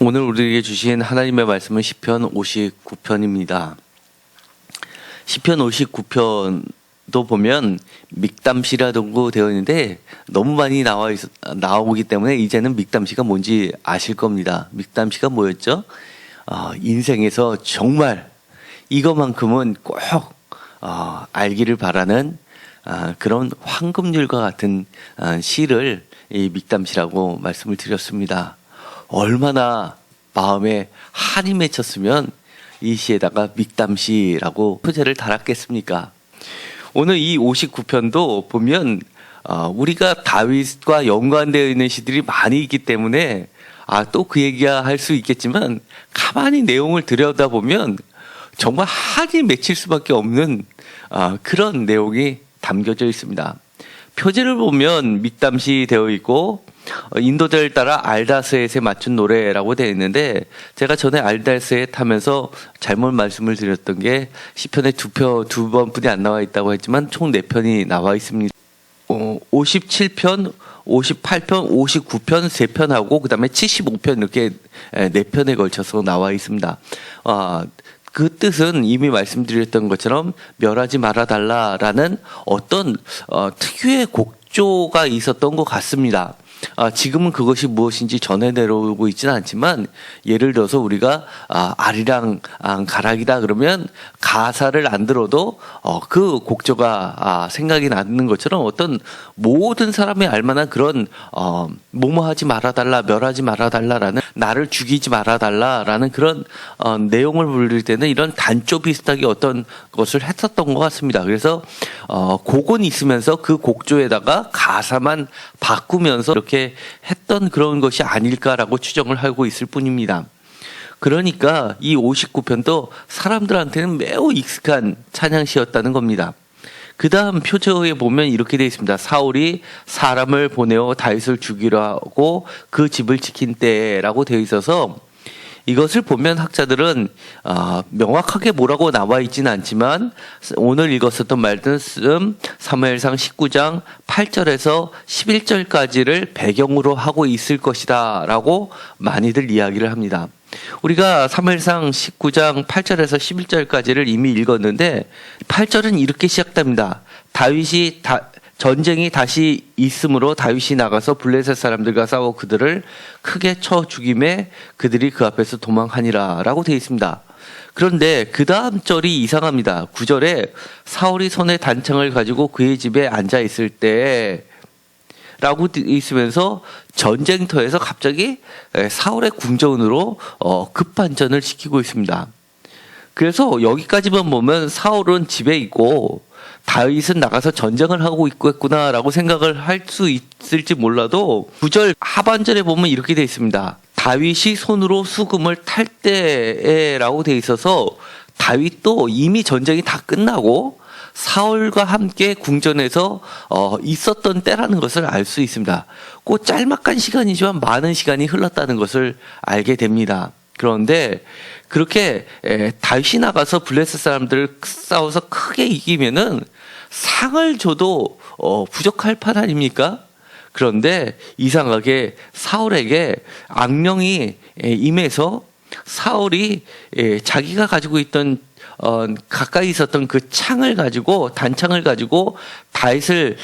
오늘 우리에게 주신 하나님의 말씀은 시편 59편입니다. 시편 59편도 보면 믹담시라고 되어 있는데 너무 많이 나오기 때문에 이제는 믹담시가 뭔지 아실 겁니다. 믹담시가 뭐였죠? 인생에서 정말 이것만큼은 꼭 알기를 바라는 그런 황금률과 같은 시를 이 믹담시라고 말씀을 드렸습니다. 얼마나 마음에 한이 맺혔으면 이 시에다가 믹담시라고 표제를 달았겠습니까? 오늘 이 59편도 보면 우리가 다윗과 연관되어 있는 시들이 많이 있기 때문에 또 그 얘기야 할 수 있겠지만 가만히 내용을 들여다보면 정말 한이 맺힐 수밖에 없는 그런 내용이 담겨져 있습니다. 표제를 보면 믹담시 되어 있고 인도자를 따라 알다스햇에 맞춘 노래라고 되어 있는데 제가 전에 알다스햇 하면서 잘못 말씀을 드렸던 게 시편에 두 번뿐이 안 나와 있다고 했지만 총 4편이 나와 있습니다. 57편, 58편, 59편 3편하고 그 다음에 75편 이렇게 4편에 걸쳐서 나와 있습니다. 그 뜻은 이미 말씀드렸던 것처럼 멸하지 말아달라라는 어떤 특유의 곡조가 있었던 것 같습니다. 지금은 그것이 무엇인지 전해 내려오고 있지는 않지만 예를 들어서 우리가 아리랑 가락이다 그러면 가사를 안 들어도 그 곡조가 생각이 나는 것처럼 어떤 모든 사람이 알만한 그런 뭐뭐하지 말아달라, 멸하지 말아달라라는, 나를 죽이지 말아달라라는 그런 내용을 부를 때는 이런 단조 비슷하게 어떤 것을 했었던 것 같습니다. 그래서 곡은 있으면서 그 곡조에다가 가사만 바꾸면서 이렇게 했던 그런 것이 아닐까라고 추정을 하고 있을 뿐입니다. 그러니까 이 59편도 사람들한테는 매우 익숙한 찬양시였다는 겁니다. 그 다음 표제에 보면 이렇게 되어 있습니다. 사울이 사람을 보내어 다윗을 죽이려 하고 그 집을 지킨 때라고 되어 있어서 이것을 보면 학자들은 명확하게 뭐라고 나와 있지는 않지만 오늘 읽었었던 말씀 사무엘상 19장 8절에서 11절까지를 배경으로 하고 있을 것이다 라고 많이들 이야기를 합니다. 우리가 사무엘상 19장 8절에서 11절까지를 이미 읽었는데 8절은 이렇게 시작됩니다. 전쟁이 다시 있으므로 다윗이 나가서 블레셋 사람들과 싸워 그들을 크게 쳐 죽임에 그들이 그 앞에서 도망하니라 라고 되어 있습니다. 그런데 그 다음 절이 이상합니다. 9절에 사울이 손에 단창을 가지고 그의 집에 앉아 있을 때 라고 있으면서 전쟁터에서 갑자기 사울의 궁전으로 급반전을 시키고 있습니다. 그래서 여기까지만 보면 사울은 집에 있고 다윗은 나가서 전쟁을 하고 있겠구나라고 생각을 할 수 있을지 몰라도 9절 하반절에 보면 이렇게 되어 있습니다. 다윗이 손으로 수금을 탈 때라고 되어 있어서 다윗도 이미 전쟁이 다 끝나고 사울과 함께 궁전에서 있었던 때라는 것을 알 수 있습니다. 꼭 짤막한 시간이지만 많은 시간이 흘렀다는 것을 알게 됩니다. 그런데 그렇게 다윗이 나가서 블레셋 사람들을 싸워서 크게 이기면은 상을 줘도 부족할 판 아닙니까? 그런데 이상하게 사울에게 악령이 임해서 사울이 자기가 가지고 있던 가까이 있었던 그 단창을 가지고 다윗을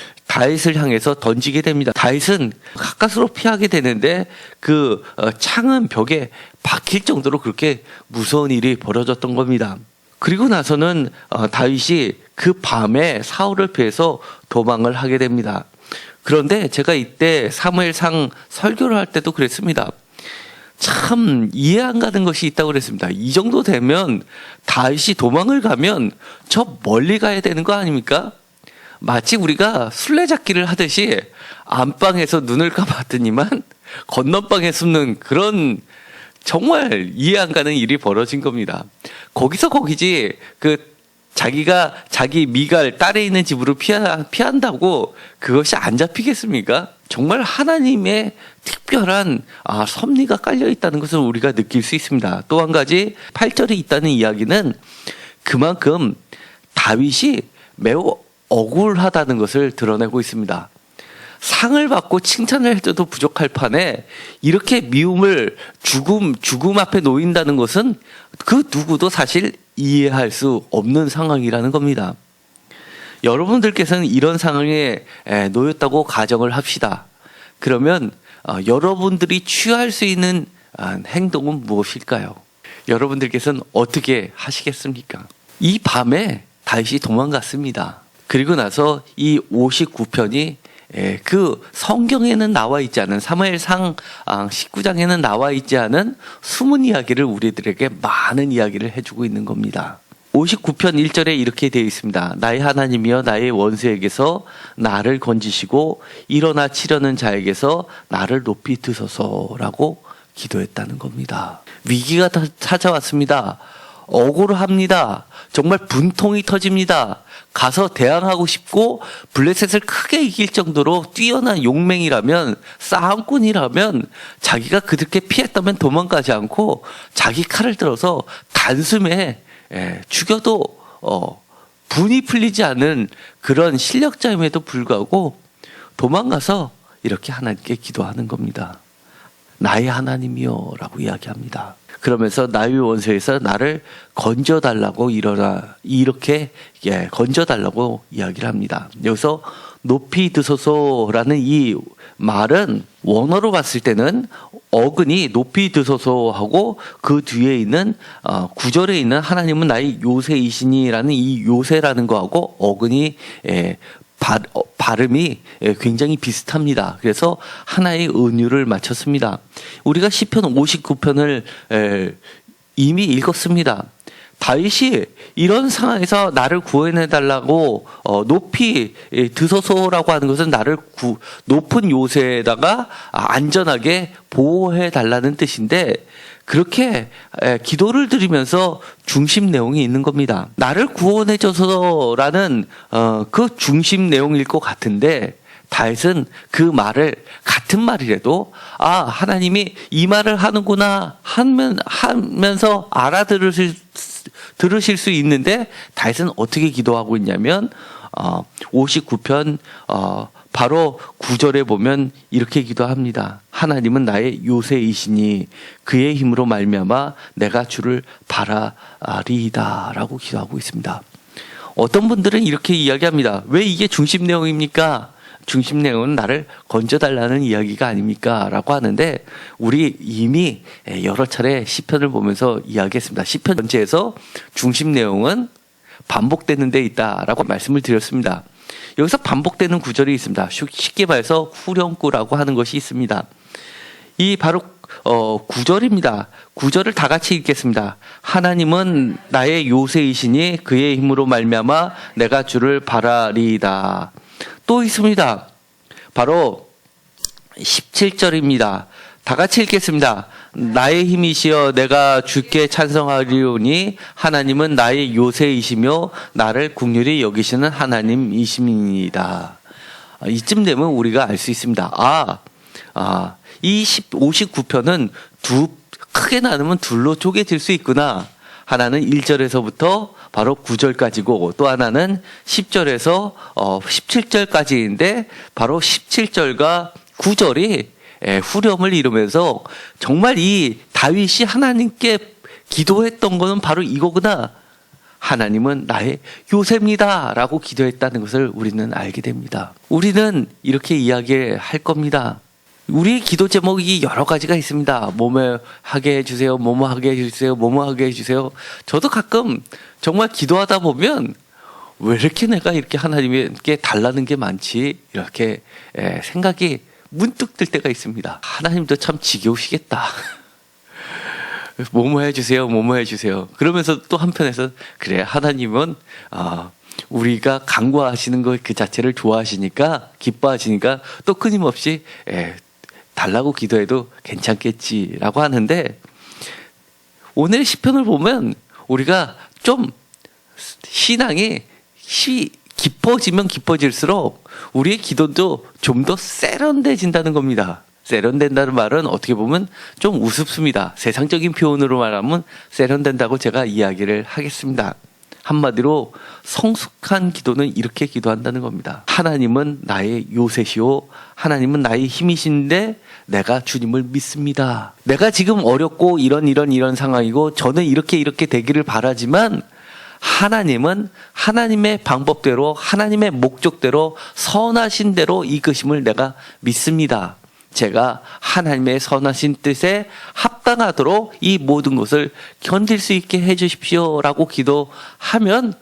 향해서 던지게 됩니다. 다윗은 가까스로 피하게 되는데 그 창은 벽에 박힐 정도로 그렇게 무서운 일이 벌어졌던 겁니다. 그리고 나서는 다윗이 그 밤에 사울을 피해서 도망을 하게 됩니다. 그런데 제가 이때 사무엘상 설교를 할 때도 그랬습니다. 참 이해 안 가는 것이 있다고 그랬습니다. 이 정도 되면 다윗이 도망을 가면 저 멀리 가야 되는 거 아닙니까? 마치 우리가 술래잡기를 하듯이 안방에서 눈을 감았더니만 건넌방에 숨는 그런 정말 이해 안 가는 일이 벌어진 겁니다. 거기서 거기지 자기가 자기 미갈 딸에 있는 집으로 피한다고 그것이 안 잡히겠습니까? 정말 하나님의 특별한 섭리가 깔려 있다는 것을 우리가 느낄 수 있습니다. 또 한 가지 8절에 있다는 이야기는 그만큼 다윗이 매우 억울하다는 것을 드러내고 있습니다. 상을 받고 칭찬을 해줘도 부족할 판에 이렇게 미움을 죽음 앞에 놓인다는 것은 그 누구도 사실 이해할 수 없는 상황이라는 겁니다. 여러분들께서는 이런 상황에 놓였다고 가정을 합시다. 그러면 여러분들이 취할 수 있는 행동은 무엇일까요? 여러분들께서는 어떻게 하시겠습니까? 이 밤에 다윗이 도망갔습니다. 그리고 나서 이 59편이 그 성경에는 나와 있지 않은 사무엘상 19장에는 나와 있지 않은 숨은 이야기를 우리들에게 많은 이야기를 해주고 있는 겁니다. 59편 1절에 이렇게 되어 있습니다. 나의 하나님이여 나의 원수에게서 나를 건지시고 일어나 치려는 자에게서 나를 높이 드소서라고 기도했다는 겁니다. 위기가 찾아왔습니다. 억울합니다. 정말 분통이 터집니다. 가서 대항하고 싶고 블레셋을 크게 이길 정도로 뛰어난 용맹이라면, 싸움꾼이라면, 자기가 그렇게 피했다면 도망가지 않고 자기 칼을 들어서 단숨에 죽여도 분이 풀리지 않은 그런 실력자임에도 불구하고 도망가서 이렇게 하나님께 기도하는 겁니다. 나의 하나님이여 라고 이야기합니다. 그러면서 나의 원수에서 나를 건져달라고 이렇게 건져달라고 이야기를 합니다. 여기서 높이 드소서라는 이 말은 원어로 봤을 때는 어근이 높이 드소서하고 그 뒤에 있는 9절에 있는 하나님은 나의 요새이시니라는 이 요새라는 거하고 어근이 발음이 굉장히 비슷합니다. 그래서 하나의 은유를 맞췄습니다. 우리가 시편 59편을 이미 읽었습니다. 다윗이 이런 상황에서 나를 구원해달라고 높이 드소서라고 하는 것은 나를 높은 요새에다가 안전하게 보호해달라는 뜻인데, 그렇게 기도를 드리면서 중심 내용이 있는 겁니다. 나를 구원해줘서라는 그 중심 내용일 것 같은데, 다윗은 그 말을 같은 말이라도 하나님이 이 말을 하는구나 하면서 들으실 수 있는데, 다윗은 어떻게 기도하고 있냐면 59편 바로 9절에 보면 이렇게 기도합니다. 하나님은 나의 요새이시니 그의 힘으로 말미암아 내가 주를 바라리이다 라고 기도하고 있습니다. 어떤 분들은 이렇게 이야기합니다. 왜 이게 중심 내용입니까? 중심 내용은 나를 건져달라는 이야기가 아닙니까? 라고 하는데, 우리 이미 여러 차례 시편을 보면서 이야기했습니다. 시편 전체에서 중심 내용은 반복되는 데 있다라고 말씀을 드렸습니다. 여기서 반복되는 구절이 있습니다. 쉽게 말해서 후렴구라고 하는 것이 있습니다. 이 바로 9절입니다. 9절을 다 같이 읽겠습니다. 하나님은 나의 요새이시니 그의 힘으로 말미암아 내가 주를 바라리이다. 또 있습니다. 바로 17절입니다. 다 같이 읽겠습니다. 나의 힘이시여 내가 주께 찬송하리오니 하나님은 나의 요새이시며 나를 긍휼히 여기시는 하나님이십니다. 이쯤 되면 우리가 알 수 있습니다. 이 59편은 크게 나누면 둘로 쪼개질 수 있구나. 하나는 1절에서부터 바로 9절까지고, 또 하나는 10절에서 17절까지인데 바로 17절과 9절이 후렴을 이루면서 정말 이 다윗이 하나님께 기도했던 것은 바로 이거구나. 하나님은 나의 요새입니다 라고 기도했다는 것을 우리는 알게 됩니다. 우리는 이렇게 이야기할 겁니다. 우리의 기도 제목이 여러 가지가 있습니다. 뭐뭐 하게 해주세요, 뭐뭐 하게 해주세요, 뭐뭐 하게 해주세요. 저도 가끔 정말 기도하다 보면 왜 이렇게 내가 이렇게 하나님께 달라는 게 많지, 이렇게 생각이 문득 들 때가 있습니다. 하나님도 참 지겨우시겠다. 뭐뭐 해주세요, 뭐뭐 해주세요. 그러면서 또 한편에서 그래, 하나님은 우리가 간구하시는 것 그 자체를 좋아하시니까, 기뻐하시니까 또 끊임없이 달라고 기도해도 괜찮겠지라고 하는데, 오늘 시편을 보면 우리가 좀 신앙이 깊어지면 깊어질수록 우리의 기도도 좀 더 세련돼진다는 겁니다. 세련된다는 말은 어떻게 보면 좀 우습습니다. 세상적인 표현으로 말하면 세련된다고 제가 이야기를 하겠습니다. 한마디로 성숙한 기도는 이렇게 기도한다는 겁니다. 하나님은 나의 요새시오. 하나님은 나의 힘이신데 내가 주님을 믿습니다. 내가 지금 어렵고 이런 상황이고 저는 이렇게 되기를 바라지만 하나님은 하나님의 방법대로 하나님의 목적대로 선하신 대로 이끄심을 내가 믿습니다. 제가 하나님의 선하신 뜻에 합당하도록 이 모든 것을 견딜 수 있게 해주십시오 라고 기도하면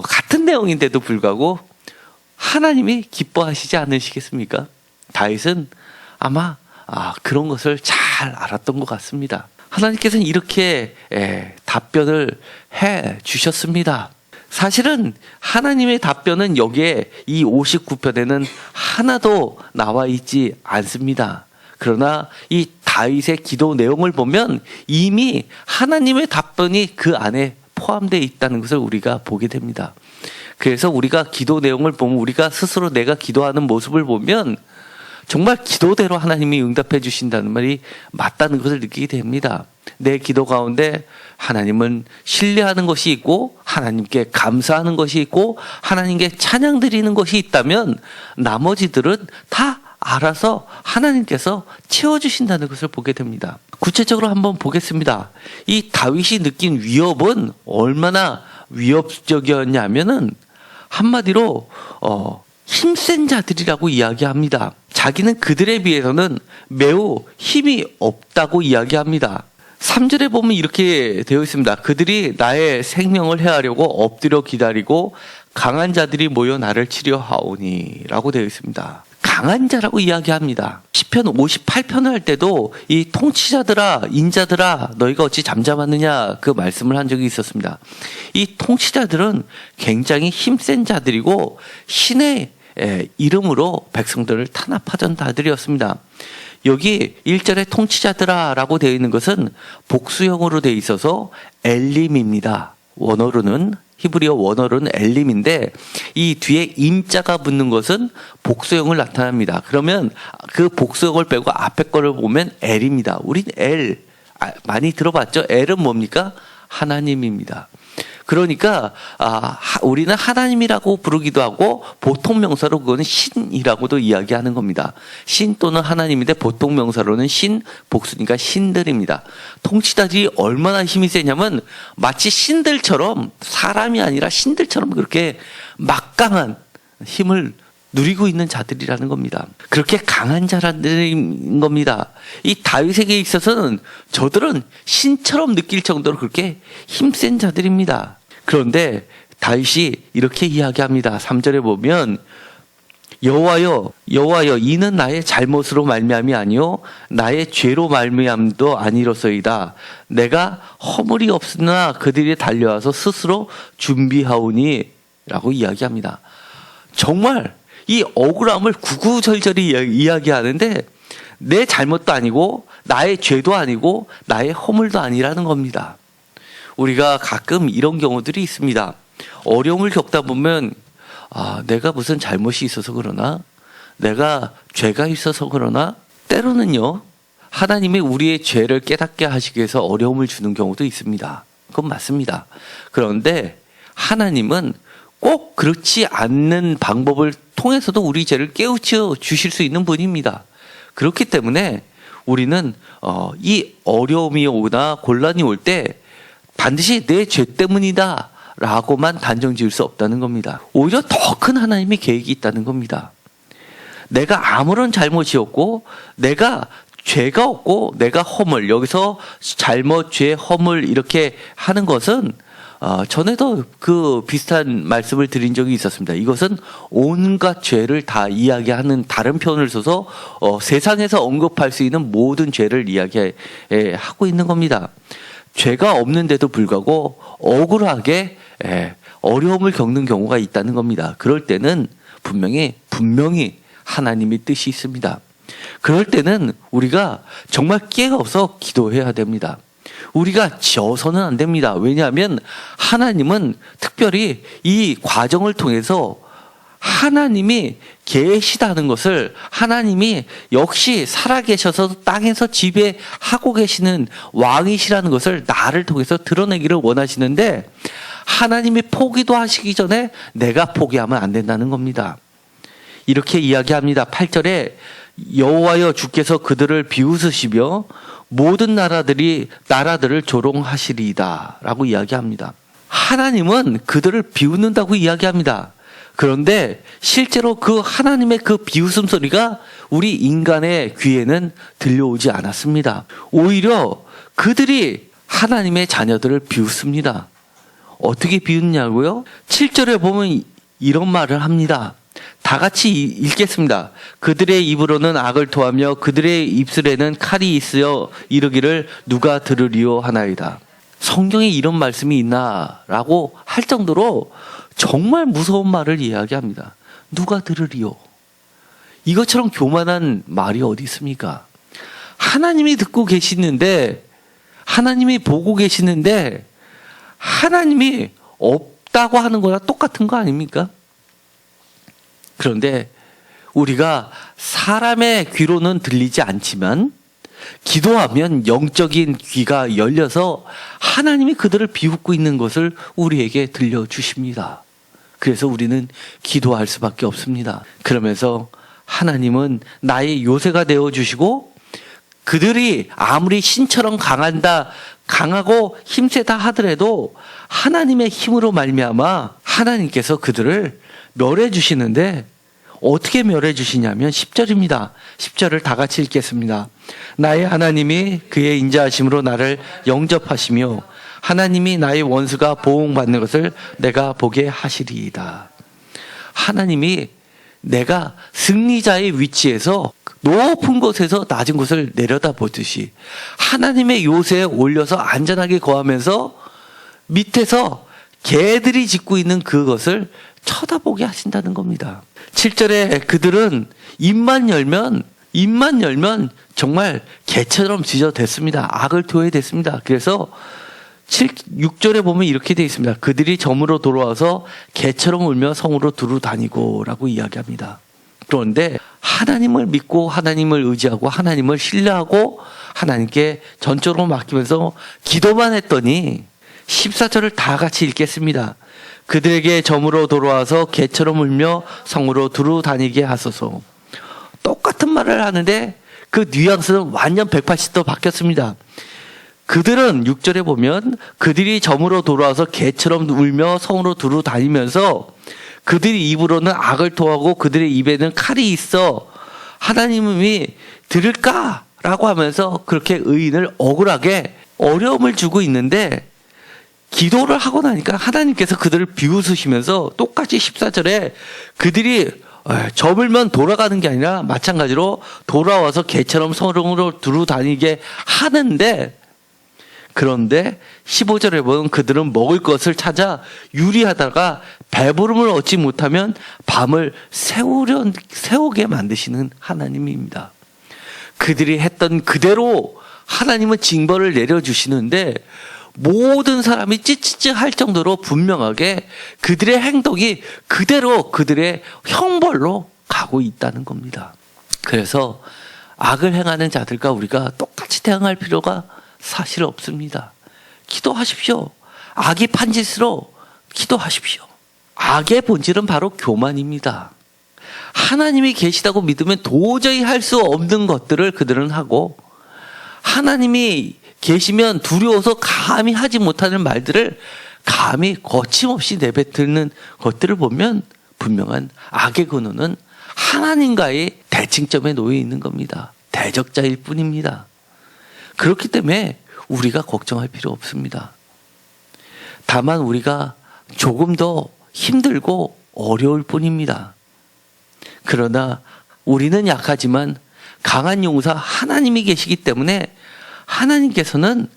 같은 내용인데도 불구하고 하나님이 기뻐하시지 않으시겠습니까? 다윗은 아마 그런 것을 잘 알았던 것 같습니다. 하나님께서는 이렇게 답변을 해 주셨습니다. 사실은 하나님의 답변은 여기에 이 59편에는 하나도 나와 있지 않습니다. 그러나 이 다윗의 기도 내용을 보면 이미 하나님의 답변이 그 안에 포함되어 있다는 것을 우리가 보게 됩니다. 그래서 우리가 기도 내용을 보면 우리가 스스로 내가 기도하는 모습을 보면 정말 기도대로 하나님이 응답해 주신다는 말이 맞다는 것을 느끼게 됩니다. 내 기도 가운데 하나님은 신뢰하는 것이 있고 하나님께 감사하는 것이 있고 하나님께 찬양 드리는 것이 있다면 나머지들은 다 알아서 하나님께서 채워주신다는 것을 보게 됩니다. 구체적으로 한번 보겠습니다. 이 다윗이 느낀 위협은 얼마나 위협적이었냐면은 한마디로 힘센 자들이라고 이야기합니다. 자기는 그들에 비해서는 매우 힘이 없다고 이야기합니다. 3절에 보면 이렇게 되어 있습니다. 그들이 나의 생명을 해하려고 엎드려 기다리고 강한 자들이 모여 나를 치려하오니 라고 되어 있습니다. 강한 자라고 이야기합니다. 시편 58편을 할 때도 이 통치자들아 인자들아 너희가 어찌 잠잠하느냐 그 말씀을 한 적이 있었습니다. 이 통치자들은 굉장히 힘센 자들이고 신의 이름으로 백성들을 탄압하던 자들이었습니다. 여기 1절에 통치자들아 라고 되어 있는 것은 복수형으로 되어 있어서 엘림입니다. 원어로는 히브리어 원어로는 엘림인데 이 뒤에 임자가 붙는 것은 복수형을 나타납니다. 그러면 그 복수형을 빼고 앞에 거를 보면 엘입니다. 우린 엘 많이 들어봤죠? 엘은 뭡니까? 하나님입니다. 그러니까 우리는 하나님이라고 부르기도 하고 보통 명사로 그거는 신이라고도 이야기하는 겁니다. 신 또는 하나님인데 보통 명사로는 신, 복수니까 신들입니다. 통치자들이 얼마나 힘이 세냐면 마치 신들처럼 사람이 아니라 신들처럼 그렇게 막강한 힘을 누리고 있는 자들이라는 겁니다. 그렇게 강한 자들인 겁니다. 이 다윗에게 있어서는 저들은 신처럼 느낄 정도로 그렇게 힘센 자들입니다. 그런데 다윗이 이렇게 이야기합니다. 3절에 보면 여호와여 이는 나의 잘못으로 말미암이 아니요 나의 죄로 말미암도 아니로소이다. 내가 허물이 없으나 그들이 달려와서 스스로 준비하오니 라고 이야기합니다. 정말 이 억울함을 구구절절히 이야기하는데 내 잘못도 아니고 나의 죄도 아니고 나의 허물도 아니라는 겁니다. 우리가 가끔 이런 경우들이 있습니다. 어려움을 겪다 보면 내가 무슨 잘못이 있어서 그러나 내가 죄가 있어서 그러나 때로는요 하나님이 우리의 죄를 깨닫게 하시기 위해서 어려움을 주는 경우도 있습니다. 그건 맞습니다. 그런데 하나님은 꼭 그렇지 않는 방법을 통해서도 우리 죄를 깨우쳐 주실 수 있는 분입니다. 그렇기 때문에 우리는 이 어려움이 오거나 곤란이 올 때 반드시 내 죄 때문이다 라고만 단정 지을 수 없다는 겁니다. 오히려 더 큰 하나님의 계획이 있다는 겁니다. 내가 아무런 잘못이 없고 내가 죄가 없고 내가 허물, 여기서 잘못, 죄, 허물 이렇게 하는 것은 전에도 그 비슷한 말씀을 드린 적이 있었습니다. 이것은 온갖 죄를 다 이야기하는 다른 표현을 써서 세상에서 언급할 수 있는 모든 죄를 이야기하고 있는 겁니다. 죄가 없는데도 불구하고 억울하게 어려움을 겪는 경우가 있다는 겁니다. 그럴 때는 분명히 하나님의 뜻이 있습니다. 그럴 때는 우리가 정말 깨어서 기도해야 됩니다. 우리가 지어서는 안 됩니다. 왜냐하면 하나님은 특별히 이 과정을 통해서 하나님이 계시다는 것을 하나님이 역시 살아계셔서 땅에서 지배하고 계시는 왕이시라는 것을 나를 통해서 드러내기를 원하시는데 하나님이 포기도 하시기 전에 내가 포기하면 안 된다는 겁니다. 이렇게 이야기합니다. 8절에 여호와여 주께서 그들을 비웃으시며 모든 나라들을 조롱하시리이다 라고 이야기합니다. 하나님은 그들을 비웃는다고 이야기합니다. 그런데 실제로 그 하나님의 그 비웃음 소리가 우리 인간의 귀에는 들려오지 않았습니다. 오히려 그들이 하나님의 자녀들을 비웃습니다. 어떻게 비웃냐고요? 7절에 보면 이런 말을 합니다. 다 같이 읽겠습니다. 그들의 입으로는 악을 토하며 그들의 입술에는 칼이 있으여 이르기를 누가 들으리요 하나이다. 성경에 이런 말씀이 있나라고 할 정도로 정말 무서운 말을 이야기합니다. 누가 들으리요? 이것처럼 교만한 말이 어디 있습니까? 하나님이 듣고 계시는데, 하나님이 보고 계시는데 하나님이 없다고 하는 거랑 똑같은 거 아닙니까? 그런데 우리가 사람의 귀로는 들리지 않지만 기도하면 영적인 귀가 열려서 하나님이 그들을 비웃고 있는 것을 우리에게 들려주십니다. 그래서 우리는 기도할 수밖에 없습니다. 그러면서 하나님은 나의 요새가 되어주시고 그들이 아무리 신처럼 강하고 힘세다 하더라도 하나님의 힘으로 말미암아 하나님께서 그들을 멸해 주시는데 어떻게 멸해 주시냐면 10절입니다. 10절을 다 같이 읽겠습니다. 나의 하나님이 그의 인자하심으로 나를 영접하시며 하나님이 나의 원수가 보응받는 것을 내가 보게 하시리이다. 하나님이 내가 승리자의 위치에서 높은 곳에서 낮은 곳을 내려다보듯이 하나님의 요새에 올려서 안전하게 거하면서 밑에서 개들이 짓고 있는 그것을 쳐다보게 하신다는 겁니다. 7절에 그들은 입만 열면 정말 개처럼 짖어댔습니다. 악을 토해댔습니다. 그래서 6절에 보면 이렇게 되어 있습니다. 그들이 점으로 돌아와서 개처럼 울며 성으로 두루 다니고 라고 이야기합니다. 그런데 하나님을 믿고 하나님을 의지하고 하나님을 신뢰하고 하나님께 전적으로 맡기면서 기도만 했더니 14절을 다 같이 읽겠습니다. 그들에게 점으로 돌아와서 개처럼 울며 성으로 두루 다니게 하소서. 똑같은 말을 하는데 그 뉘앙스는 완전 180도 바뀌었습니다. 그들은 6절에 보면 그들이 점으로 돌아와서 개처럼 울며 성으로 두루 다니면서 그들이 입으로는 악을 토하고 그들의 입에는 칼이 있어 하나님이 들을까라고 하면서 그렇게 의인을 억울하게 어려움을 주고 있는데 기도를 하고 나니까 하나님께서 그들을 비웃으시면서 똑같이 14절에 그들이 접을면 돌아가는 게 아니라 마찬가지로 돌아와서 개처럼 성으로 두루 다니게 하는데 그런데 15절에 보면 그들은 먹을 것을 찾아 유리하다가 배부름을 얻지 못하면 밤을 새우게 만드시는 하나님입니다. 그들이 했던 그대로 하나님은 징벌을 내려주시는데 모든 사람이 찌찌찌할 정도로 분명하게 그들의 행동이 그대로 그들의 형벌로 가고 있다는 겁니다. 그래서 악을 행하는 자들과 우리가 똑같이 대응할 필요가 사실 없습니다. 기도하십시오. 악이 판짓으로 기도하십시오. 악의 본질은 바로 교만입니다. 하나님이 계시다고 믿으면 도저히 할 수 없는 것들을 그들은 하고 하나님이 계시면 두려워서 감히 하지 못하는 말들을 감히 거침없이 내뱉는 것들을 보면 분명한 악의 근원은 하나님과의 대칭점에 놓여 있는 겁니다. 대적자일 뿐입니다. 그렇기 때문에 우리가 걱정할 필요 없습니다. 다만 우리가 조금 더 힘들고 어려울 뿐입니다. 그러나 우리는 약하지만 강한 용사 하나님이 계시기 때문에 하나님께서는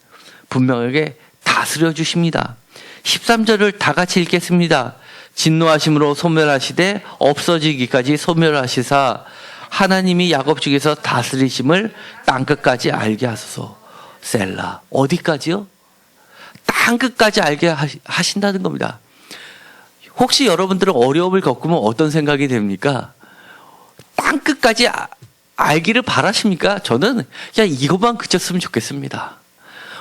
분명하게 다스려 주십니다. 13절을 다 같이 읽겠습니다. 진노하심으로 소멸하시되 없어지기까지 소멸하시사 하나님이 야곱 중에서 다스리심을 땅끝까지 알게 하소서. 셀라. 어디까지요? 땅끝까지 알게 하신다는 겁니다. 혹시 여러분들은 어려움을 겪으면 어떤 생각이 됩니까? 땅끝까지 알기를 바라십니까? 저는 그냥 이것만 그쳤으면 좋겠습니다.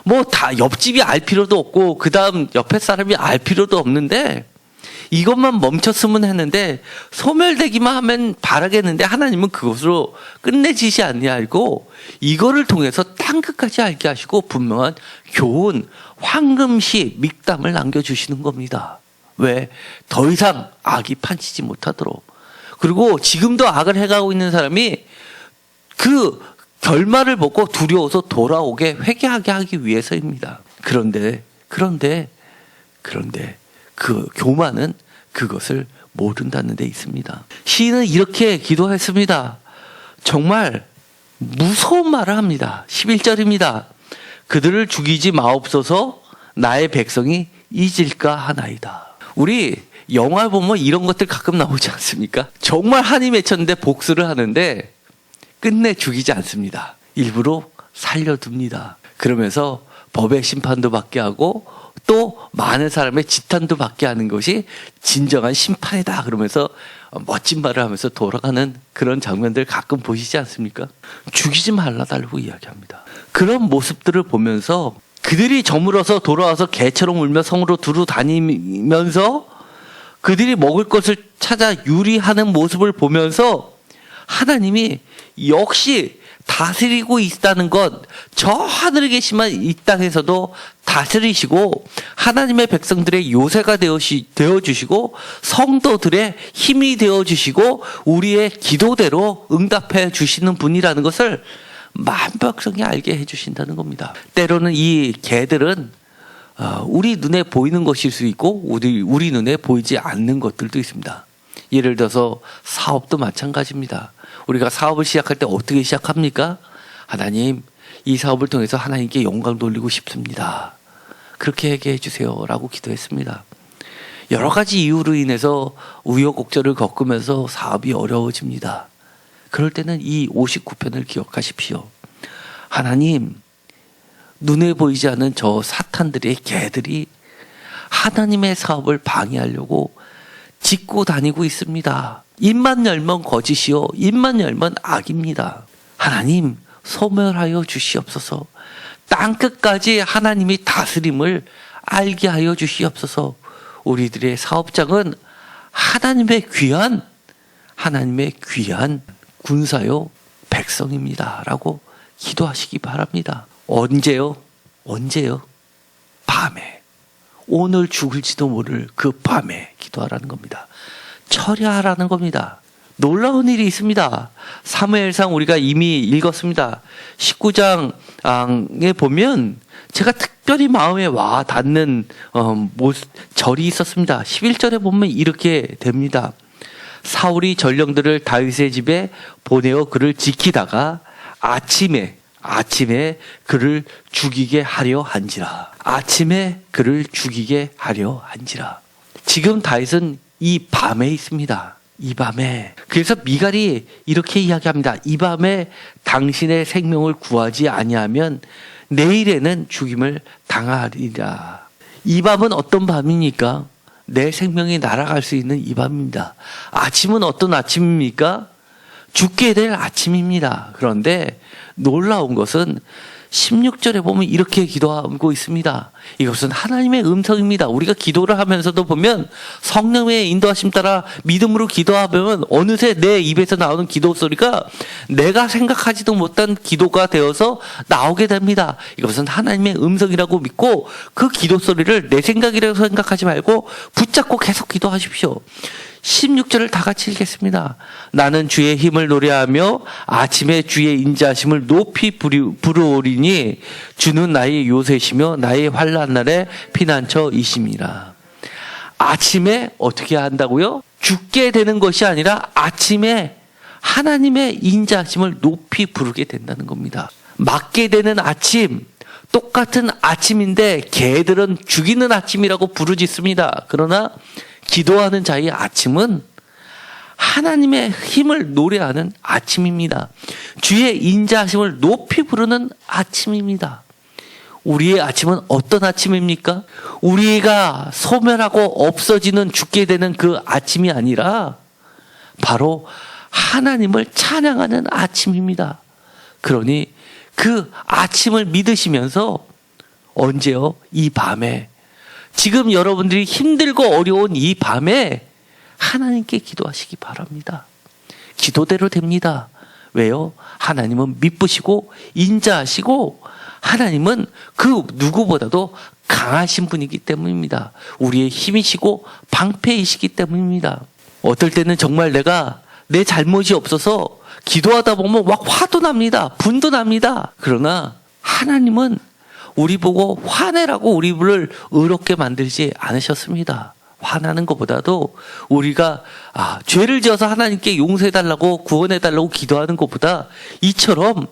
뭐 다 옆집이 알 필요도 없고 그 다음 옆에 사람이 알 필요도 없는데 이것만 멈췄으면 했는데 소멸되기만 하면 바라겠는데 하나님은 그것으로 끝내지시 아니하고 이거를 통해서 땅끝까지 알게 하시고 분명한 교훈, 황금시 믹담을 남겨주시는 겁니다. 왜? 더 이상 악이 판치지 못하도록. 그리고 지금도 악을 해가고 있는 사람이 그 결말을 보고 두려워서 돌아오게 회개하게 하기 위해서입니다. 그런데 그 교만은 그것을 모른다는 데 있습니다. 시인은 이렇게 기도했습니다. 정말 무서운 말을 합니다. 11절입니다. 그들을 죽이지 마옵소서 나의 백성이 잊을까 하나이다. 우리 영화 보면 이런 것들 가끔 나오지 않습니까? 정말 한이 맺혔는데 복수를 하는데 끝내 죽이지 않습니다. 일부러 살려둡니다. 그러면서 법의 심판도 받게 하고 또 많은 사람의 지탄도 받게 하는 것이 진정한 심판이다. 그러면서 멋진 말을 하면서 돌아가는 그런 장면들 가끔 보시지 않습니까? 죽이지 말라달라고 이야기합니다. 그런 모습들을 보면서 그들이 저물어서 돌아와서 개처럼 울며 성으로 두루 다니면서 그들이 먹을 것을 찾아 유리하는 모습을 보면서 하나님이 역시 다스리고 있다는 것, 저 하늘에 계시만 이 땅에서도 다스리시고 하나님의 백성들의 요새가 되어주시고 성도들의 힘이 되어주시고 우리의 기도대로 응답해 주시는 분이라는 것을 만백성이 알게 해주신다는 겁니다. 때로는 이 개들은 우리 눈에 보이는 것일 수 있고 우리 눈에 보이지 않는 것들도 있습니다. 예를 들어서 사업도 마찬가지입니다. 우리가 사업을 시작할 때 어떻게 시작합니까? 하나님, 이 사업을 통해서 하나님께 영광 돌리고 싶습니다. 그렇게 얘기해 주세요 라고 기도했습니다. 여러 가지 이유로 인해서 우여곡절을 겪으면서 사업이 어려워집니다. 그럴 때는 이 59편을 기억하십시오. 하나님, 눈에 보이지 않는 저 사탄들의 개들이 하나님의 사업을 방해하려고 짖고 다니고 있습니다. 입만 열면 거짓이요 입만 열면 악입니다. 하나님 소멸하여 주시옵소서. 땅끝까지 하나님이 다스림을 알게 하여 주시옵소서. 우리들의 사업장은 하나님의 귀한 군사요 백성입니다 라고 기도하시기 바랍니다. 언제요? 밤에. 오늘 죽을지도 모를 그 밤에 기도하라는 겁니다. 처리하라는 겁니다. 놀라운 일이 있습니다. 사무엘상 우리가 이미 읽었습니다. 19장에 보면 제가 특별히 마음에 와 닿는 절이 있었습니다. 11절에 보면 이렇게 됩니다. 사울이 전령들을 다윗의 집에 보내어 그를 지키다가 아침에 그를 죽이게 하려 한지라. 지금 다윗은 이 밤에 있습니다. 이 밤에. 그래서 미갈이 이렇게 이야기합니다. 이 밤에 당신의 생명을 구하지 아니하면 내일에는 죽임을 당하리라. 이 밤은 어떤 밤입니까? 내 생명이 날아갈 수 있는 이 밤입니다. 아침은 어떤 아침입니까? 죽게 될 아침입니다. 그런데 놀라운 것은 16절에 보면 이렇게 기도하고 있습니다. 이것은 하나님의 음성입니다. 우리가 기도를 하면서도 보면 성령의 인도하심 따라 믿음으로 기도하면 어느새 내 입에서 나오는 기도 소리가 내가 생각하지도 못한 기도가 되어서 나오게 됩니다. 이것은 하나님의 음성이라고 믿고 그 기도 소리를 내 생각이라고 생각하지 말고 붙잡고 계속 기도하십시오. 16절을 다 같이 읽겠습니다. 나는 주의 힘을 노래하며 아침에 주의 인자하심을 높이 부르오리니 주는 나의 요새시며 나의 환난 날의 피난처이심이라. 아침에 어떻게 한다고요? 죽게 되는 것이 아니라 아침에 하나님의 인자하심을 높이 부르게 된다는 겁니다. 맞게 되는 아침, 똑같은 아침인데 개들은 죽이는 아침이라고 부르짖습니다. 그러나 기도하는 자의 아침은 하나님의 힘을 노래하는 아침입니다. 주의 인자하심을 높이 부르는 아침입니다. 우리의 아침은 어떤 아침입니까? 우리가 소멸하고 없어지는 죽게 되는 그 아침이 아니라 바로 하나님을 찬양하는 아침입니다. 그러니 그 아침을 믿으시면서 언제요? 이 밤에. 지금 여러분들이 힘들고 어려운 이 밤에 하나님께 기도하시기 바랍니다. 기도대로 됩니다. 왜요? 하나님은 미쁘시고 인자하시고 하나님은 그 누구보다도 강하신 분이기 때문입니다. 우리의 힘이시고 방패이시기 때문입니다. 어떨 때는 정말 내가 내 잘못이 없어서 기도하다 보면 막 화도 납니다. 분도 납니다. 그러나 하나님은 우리 보고 화내라고 우리를 의롭게 만들지 않으셨습니다. 화나는 것보다도 우리가 죄를 지어서 하나님께 용서해달라고 구원해달라고 기도하는 것보다 이처럼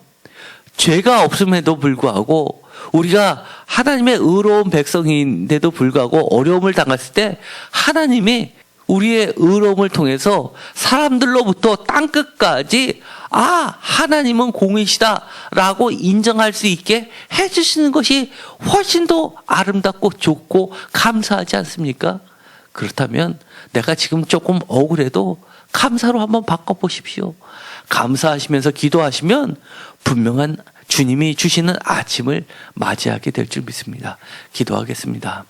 죄가 없음에도 불구하고 우리가 하나님의 의로운 백성인데도 불구하고 어려움을 당했을 때 하나님이 우리의 의로움을 통해서 사람들로부터 땅끝까지 하나님은 공이시다라고 인정할 수 있게 해주시는 것이 훨씬 더 아름답고 좋고 감사하지 않습니까? 그렇다면 내가 지금 조금 억울해도 감사로 한번 바꿔보십시오. 감사하시면서 기도하시면 분명한 주님이 주시는 아침을 맞이하게 될 줄 믿습니다. 기도하겠습니다.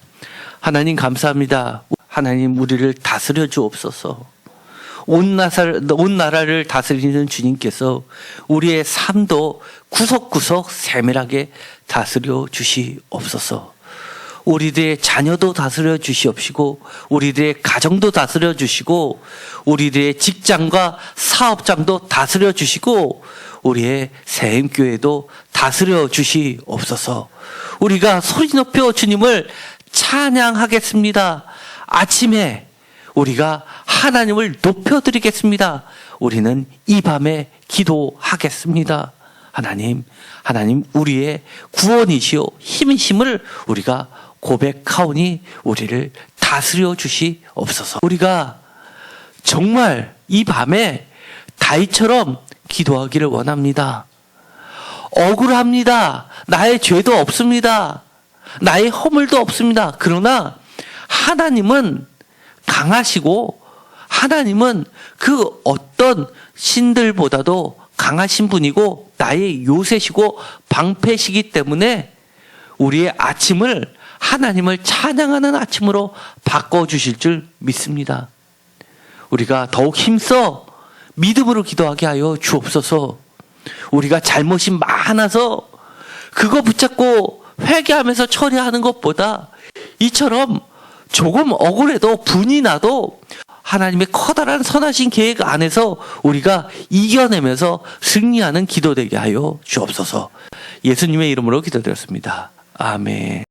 하나님 감사합니다. 하나님 우리를 다스려 주옵소서. 온 나라를 다스리는 주님께서 우리의 삶도 구석구석 세밀하게 다스려 주시옵소서. 우리들의 자녀도 다스려 주시옵시고 우리들의 가정도 다스려 주시고 우리들의 직장과 사업장도 다스려 주시고 우리의 새임교회도 다스려 주시옵소서. 우리가 소리 높여 주님을 찬양하겠습니다. 아침에 우리가 하나님을 높여드리겠습니다. 우리는 이 밤에 기도하겠습니다. 하나님 우리의 구원이시오 힘이심을 우리가 고백하오니 우리를 다스려 주시옵소서. 우리가 정말 이 밤에 다윗처럼 기도하기를 원합니다. 억울합니다. 나의 죄도 없습니다. 나의 허물도 없습니다. 그러나 하나님은 강하시고 하나님은 그 어떤 신들보다도 강하신 분이고 나의 요새시고 방패시기 때문에 우리의 아침을 하나님을 찬양하는 아침으로 바꿔주실 줄 믿습니다. 우리가 더욱 힘써 믿음으로 기도하게 하여 주옵소서. 우리가 잘못이 많아서 그거 붙잡고 회개하면서 처리하는 것보다 이처럼 조금 억울해도 분이 나도 하나님의 커다란 선하신 계획 안에서 우리가 이겨내면서 승리하는 기도 되게 하여 주옵소서. 예수님의 이름으로 기도드렸습니다. 아멘.